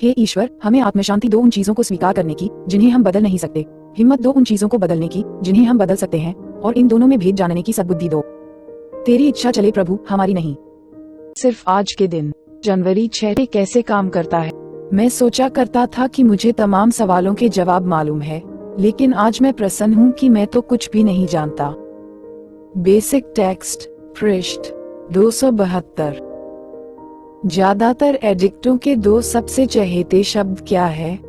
हे ईश्वर, हमें आत्मशांति दो उन चीजों को स्वीकार करने की जिन्हें हम बदल नहीं सकते, हिम्मत दो उन चीजों को बदलने की जिन्हें हम बदल सकते हैं, और इन दोनों में भेद जानने की सद्बुद्धि दो। तेरी इच्छा चले प्रभु, हमारी नहीं। सिर्फ आज के दिन जनवरी 6 कैसे काम करता है। मैं सोचा करता था कि मुझे तमाम सवालों के जवाब मालूम है, लेकिन आज मैं प्रसन्न हूँ कि मैं तो कुछ भी नहीं जानता। बेसिक टेक्स्ट पृष्ठ 272। ज्यादातर एडिक्टों के दो सबसे चहेते शब्द क्या है?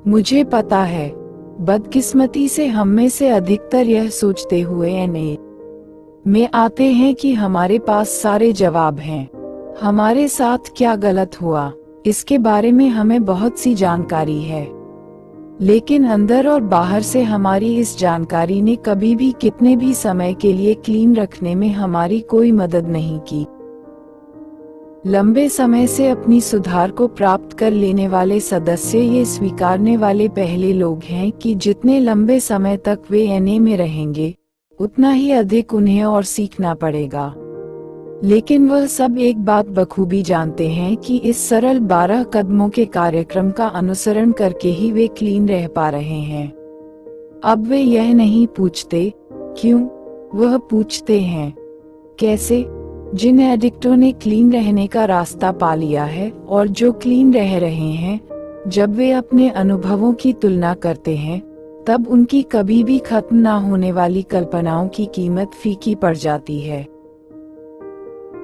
मुझे पता है। बदकिस्मती से हम में से अधिकतर यह सोचते हुए में आते हैं कि हमारे पास सारे जवाब हैं। हमारे साथ क्या गलत हुआ, इसके बारे में हमें बहुत सी जानकारी है, लेकिन अंदर और बाहर से हमारी इस जानकारी ने कभी भी कितने भी समय के लिए क्लीन रखने में हमारी कोई मदद नहीं की। लंबे समय से अपनी सुधार को प्राप्त कर लेने वाले सदस्य ये स्वीकारने वाले पहले लोग हैं कि जितने लंबे समय तक वे एनए में रहेंगे, उतना ही अधिक उन्हें और सीखना पड़ेगा। लेकिन वह सब एक बात बखूबी जानते हैं कि इस सरल 12 कदमों के कार्यक्रम का अनुसरण करके ही वे क्लीन रह पा रहे हैं। अब वे यह नहीं पूछते क्यों, वह पूछते हैं कैसे। जिन एडिक्टों ने क्लीन रहने का रास्ता पा लिया है और जो क्लीन रह रहे हैं, जब वे अपने अनुभवों की तुलना करते हैं, तब उनकी कभी भी खत्म ना होने वाली कल्पनाओं की कीमत फीकी पड़ जाती है।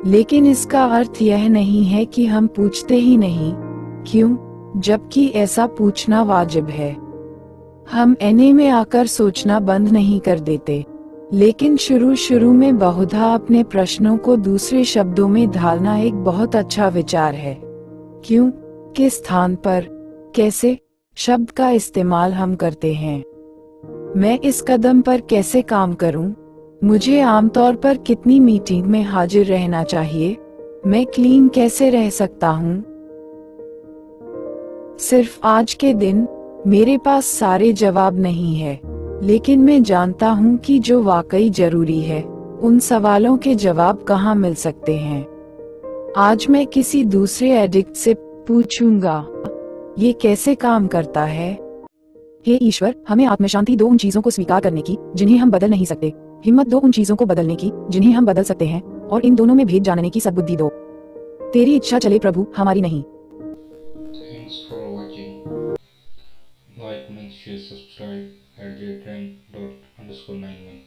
लेकिन इसका अर्थ यह नहीं है कि हम पूछते ही नहीं क्यों, जबकि ऐसा पूछना वाजिब है। हम एनए में आकर सोचना बंद नहीं कर देते, लेकिन शुरू में बहुधा अपने प्रश्नों को दूसरे शब्दों में ढालना एक बहुत अच्छा विचार है। क्यों, किस स्थान पर, कैसे शब्द का इस्तेमाल हम करते हैं। मैं इस कदम पर कैसे काम करूं? मुझे आमतौर पर कितनी मीटिंग में हाजिर रहना चाहिए? मैं क्लीन कैसे रह सकता हूं? सिर्फ आज के दिन मेरे पास सारे जवाब नहीं है, लेकिन मैं जानता हूं कि जो वाकई जरूरी है, उन सवालों के जवाब कहां मिल सकते हैं। आज मैं किसी दूसरे एडिक्ट से पूछूंगा, ये कैसे काम करता है? हे ईश्वर, हमें आत्मशांति दो उन चीजों को स्वीकार करने की जिन्हें हम बदल नहीं सकते, हिम्मत दो उन चीजों को बदलने की जिन्हें हम बदल सकते हैं, और इन दोनों में भेद जानने की सद्बुद्धि दो। तेरी इच्छा चले प्रभु, हमारी नहीं। Thanks for watching. Like, make sure, subscribe at @trend__91.